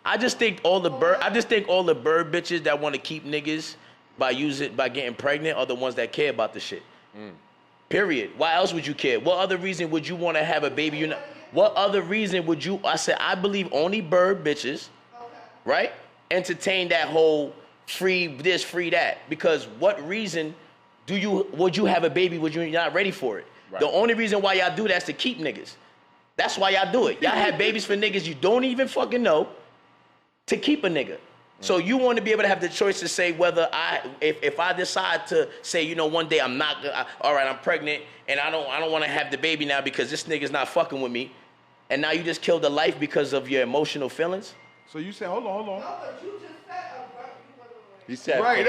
I just think all the bird bitches that want to keep niggas by getting pregnant are the ones that care about the shit. Period. Why else would you care? What other reason would you want to have a baby? What other reason would you? I said I believe only bird bitches, right? Entertain that whole free this, free that. Because what reason would you have a baby when you're not ready for it? Right. The only reason why y'all do that is to keep niggas. That's why y'all do it. Y'all have babies for niggas you don't even fucking know to keep a nigga. So you want to be able to have the choice to say whether if I decide to say, you know, one day I'm not, all right, I'm pregnant and I don't want to have the baby now because this nigga's not fucking with me, and now you just killed a life because of your emotional feelings. So you said, hold on. No, but you just said He said, right,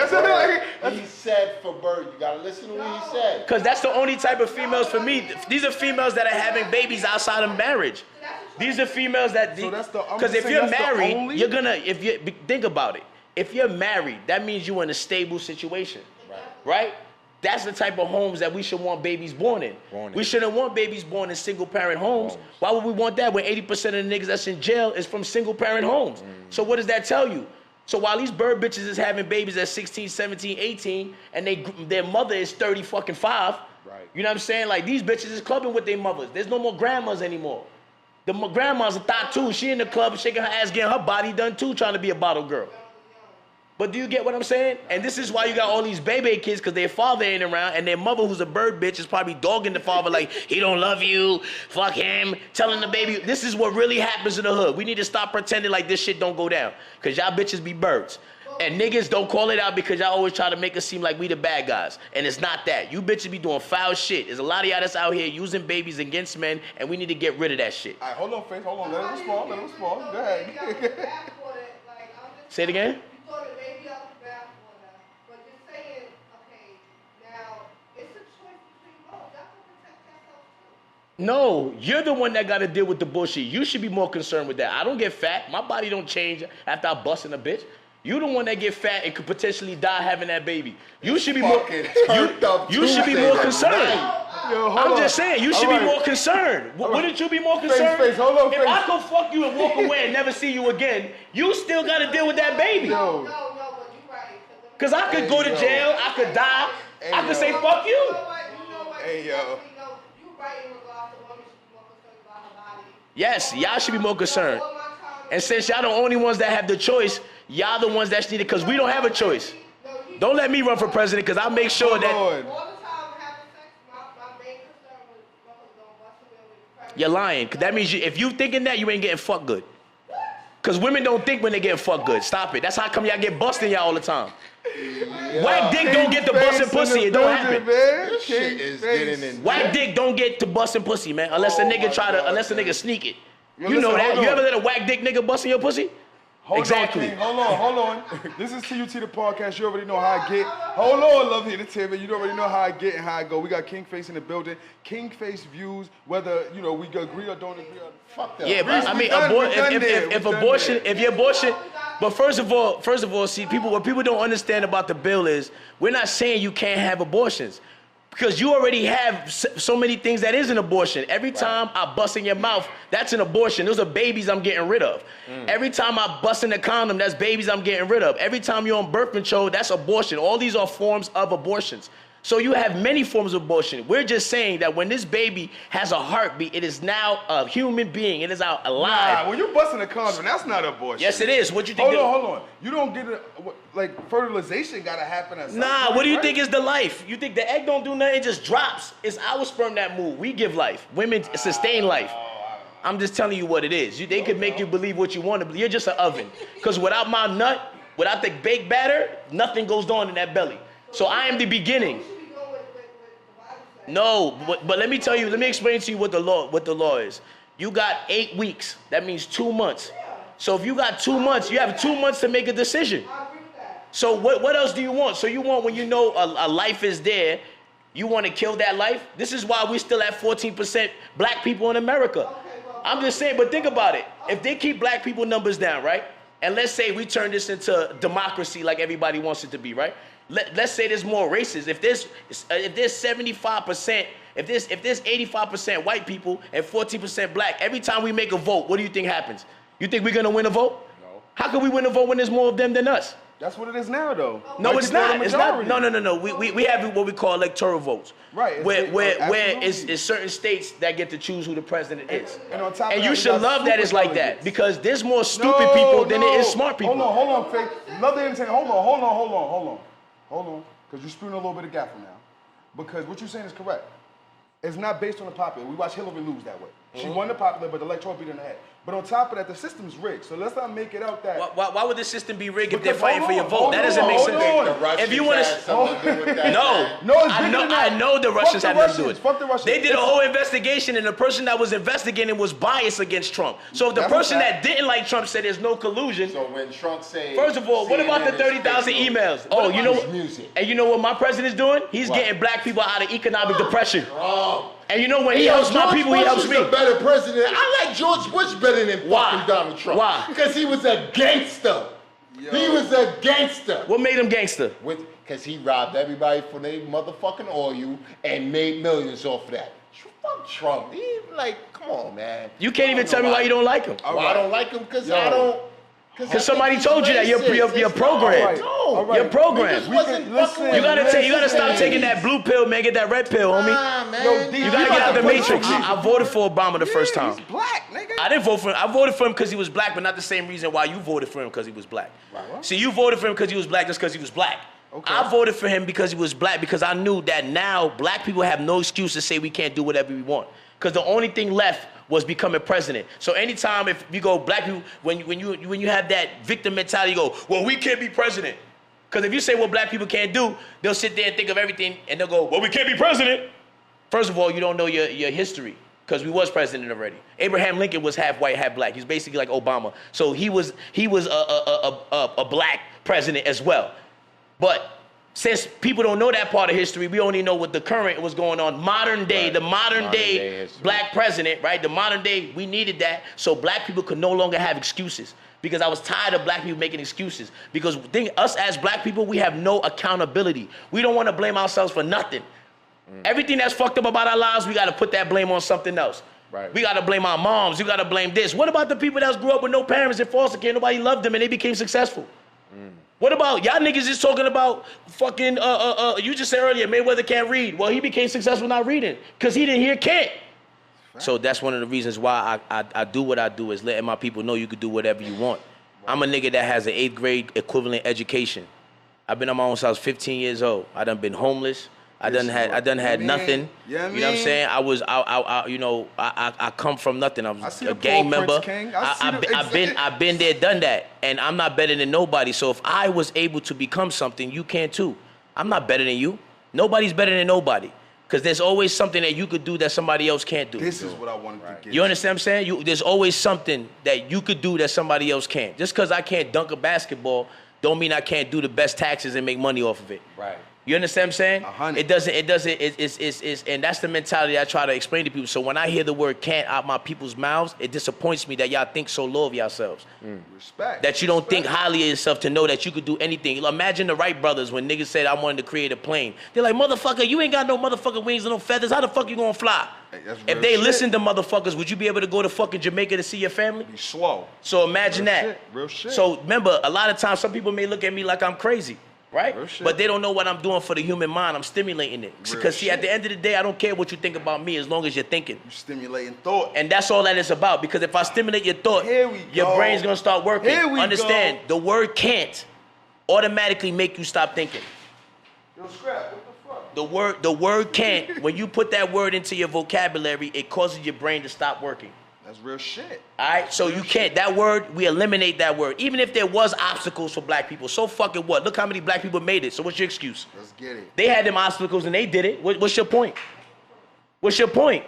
he said for bird. You gotta listen to what he said. Because that's the only type of females for me. These are females that are having babies outside of marriage. These are females that, because if you're married, you're gonna, think about it. If you're married, that means you're in a stable situation, right? That's the type of homes that we should want babies born in. We shouldn't want babies born in single parent homes. Why would we want that when 80% of the niggas that's in jail is from single parent homes? So what does that tell you? So while these bird bitches is having babies at 16, 17, 18, and their mother is 30 fucking 5, you know what I'm saying? Like, these bitches is clubbing with their mothers. There's no more grandmas anymore. The grandma's a thought too. She in the club shaking her ass, getting her body done too, trying to be a bottle girl. But do you get what I'm saying? And this is why you got all these baby kids, because their father ain't around, and their mother, who's a bird bitch, is probably dogging the father like, he don't love you, fuck him, telling the baby. This is what really happens in the hood. We need to stop pretending like this shit don't go down, because y'all bitches be birds. And niggas don't call it out because y'all always try to make us seem like we the bad guys. And it's not that. You bitches be doing foul shit. There's a lot of y'all that's out here using babies against men, and we need to get rid of that shit. All right, hold on, Face. Hold on. Let him respond. Go ahead. Say it again? No, you're the one that got to deal with the bullshit. You should be more concerned with that. I don't get fat. My body don't change after I busting a bitch. You the one that get fat and could potentially die having that baby. You should be more. You should be more concerned. I'm just saying, you should be more concerned. Wouldn't you be more concerned? Face, hold on, if I could fuck you and walk away and never see you again, you still got to deal with that baby. No, but you're right. Because I could go to jail, I could die, I could say fuck you. Hey, yo. Yes, y'all should be more concerned. And since y'all the only ones that have the choice, y'all the ones that need it, because we don't have a choice. Don't let me run for president, because I'll make sure that... You're lying. That means if you thinking that, you ain't getting fucked good. Because women don't think when they getting fucked good. Stop it. That's how come y'all get busting y'all all the time. Whack dick don't get to busting pussy. It don't happen. This shit is getting in. Whack dick don't get to busting pussy, man. Unless a nigga sneak it. You know that. You ever let a whack dick nigga busting your pussy? Exactly. Hold on. This is TUT the podcast. You already know how I get. Hold on, love entertainment. You already know how I get and how I go. We got KingFace in the building. KingFace views, whether we agree or don't agree. Fuck that. Yeah, but I mean, if your abortion. But first of all, see, what people don't understand about the bill is we're not saying you can't have abortions. Because you already have so many things that is an abortion. Every time I bust in your mouth, that's an abortion. Those are babies I'm getting rid of. Every time I bust in a condom, that's babies I'm getting rid of. Every time you're on birth control, that's abortion. All these are forms of abortions. So you have many forms of abortion. We're just saying that when this baby has a heartbeat, it is now a human being. It is out alive. Nah, when you busting a condom, that's not abortion. Yes, it is. What you think? Hold on. You don't get it. Like, fertilization gotta happen at some point, what do you think is the life? You think the egg don't do nothing? It just drops. It's our sperm that move. We give life. Women sustain life. I'm just telling you what it is. They could make you believe what you want to believe. You're just an oven. Because without my nut, without the baked batter, nothing goes on in that belly. So I am the beginning. No, but let me tell you, let me explain to you what the law is. You got 8 weeks. That means 2 months. So if you got 2 months, you have 2 months to make a decision. So what else do you want? So you want, when you know a life is there, you want to kill that life? This is why we still have 14% black people in America. I'm just saying, but think about it. If they keep black people numbers down, right? And let's say we turn this into democracy like everybody wants it to be, right? Let's say there's more races. If there's 75%, if there's 85% white people and 14% black, every time we make a vote, what do you think happens? You think we're gonna win a vote? How can we win a vote when there's more of them than us? That's what it is now, though. No, it's not. It's not. No. We have what we call electoral votes. Right. Where it's certain states that get to choose who the president is. And on top of and that, you should love that it's like that because there's more stupid people than there is smart people. Hold on, Faith. Love the entertainment. Hold on. Because you're spewing a little bit of gaffle now. Because what you're saying is correct. It's not based on the popular. We watch Hillary lose that way. She won the popular, but the electoral beat her in the head. But on top of that, the system's rigged. So let's not make it out that. Why would the system be rigged if they're fighting for your vote? That doesn't make sense. If you want to, I know the Russians had nothing to do with it. Fuck the Russians. They did a whole investigation, and the person that was investigating was biased against Trump. So if the person that didn't like Trump said there's no collusion. So when Trump said, first of all, what about the 30,000 emails? Oh, you know what? And you know what my president's doing? He's getting black people out of economic depression. And you know when he helps my people, he helps me. George Bush is a better president. I like George Bush better than fucking Donald Trump. Why? Because he was a gangster. He was a gangster. What made him gangster? Because he robbed everybody for their motherfucking oil and made millions off of that. Fuck Trump. He like, come on, man. You can't even tell me why you don't like him. Well, I don't like him because I don't. Because somebody told you that you're programmed. No, you're programmed. You gotta stop taking that blue pill, man. Get that red pill, homie. Man. You gotta get out the matrix. I voted for Obama the first time. He's black, nigga. I didn't vote for him. I voted for him because he was black, but not the same reason why you voted for him because he was black. See, you voted for him because he was black just because he was black. Okay. I voted for him because he was black because I knew that now black people have no excuse to say we can't do whatever we want. Because the only thing left was becoming president. So anytime if you go black people, when you have that victim mentality, you go, well, we can't be president. Because if you say what black people can't do, they'll sit there and think of everything and they'll go, well, we can't be president. First of all, you don't know your history because we was president already. Abraham Lincoln was half white, half black. He's basically like Obama. So he was a black president as well. But since people don't know that part of history, we only know what the current was going on. Modern day, the modern day black president, right? The modern day, we needed that so black people could no longer have excuses. Because I was tired of black people making excuses. Because us as black people, we have no accountability. We don't want to blame ourselves for nothing. Everything that's fucked up about our lives, we got to put that blame on something else. Right. We got to blame our moms. We got to blame this. What about the people that grew up with no parents in foster care? Nobody loved them and they became successful. What about y'all niggas just talking about fucking you just said earlier Mayweather can't read. Well, he became successful not reading because he didn't hear can't. So that's one of the reasons why I do what I do is letting my people know you could do whatever you want. I'm a nigga that has an 8th grade equivalent education. I've been on my own since I was 15 years old. I done been homeless. I done had nothing. You know what I'm saying? I come from nothing. I was a gang member. I've been there, done that, and I'm not better than nobody. So if I was able to become something, you can too. I'm not better than you. Nobody's better than nobody. Because there's always something that you could do that somebody else can't do. This is what I wanted to get. You understand what I'm saying? There's always something that you could do that somebody else can't. Just because I can't dunk a basketball, don't mean I can't do the best taxes and make money off of it. Right. You understand what I'm saying? 100. It's and that's the mentality I try to explain to people. So when I hear the word can't out my people's mouths, it disappoints me that y'all think so low of yourselves. Respect. That you don't think highly of yourself to know that you could do anything. Imagine the Wright brothers when niggas said I wanted to create a plane. They're like, motherfucker, you ain't got no motherfucking wings and no feathers. How the fuck you gonna fly? Hey, if they listen to motherfuckers, would you be able to go to fucking Jamaica to see your family? Be slow. So imagine real that. Shit. Real shit. So remember, a lot of times some people may look at me like I'm crazy. Right? But they don't know what I'm doing for the human mind. I'm stimulating it. Because see, at the end of the day, I don't care what you think about me as long as you're thinking. You're stimulating thought. And that's all that it's about. Because if I stimulate your thought, your brain's going to start working. Understand, the word can't automatically make you stop thinking. Yo, Scrap, what the fuck? The word can't, when you put that word into your vocabulary, it causes your brain to stop working. That's real shit. All right, so you can't, that word, we eliminate that word. Even if there was obstacles for black people, so fucking what? Look how many black people made it, so what's your excuse? Let's get it. They had them obstacles and they did it. What's your point? What's your point?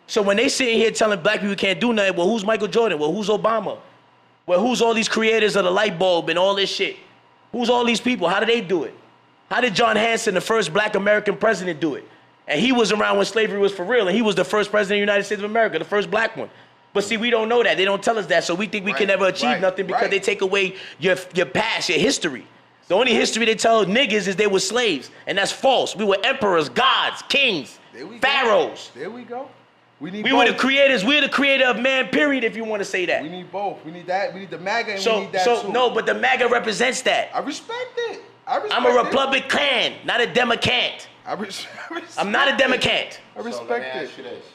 So when they sitting here telling black people can't do nothing, well, who's Michael Jordan? Well, who's Obama? Well, who's all these creators of the light bulb and all this shit? Who's all these people? How did they do it? How did John Hanson, the first black American president, do it? And he was around when slavery was for real, and he was the first president of the United States of America, the first black one. But see, we don't know that. They don't tell us that, so we think we can never achieve nothing because they take away your past, your history. The only history they tell niggas is they were slaves, and that's false. We were emperors, gods, kings, pharaohs. There we go. We were the creators. We're the creator of man, period, if you want to say that. We need both. We need that. We need the MAGA and we need that too. No, but the MAGA represents that. I respect it. I'm a Republican, not a Democrat. I'm not a Democrat. I respect so let me it. ask you this.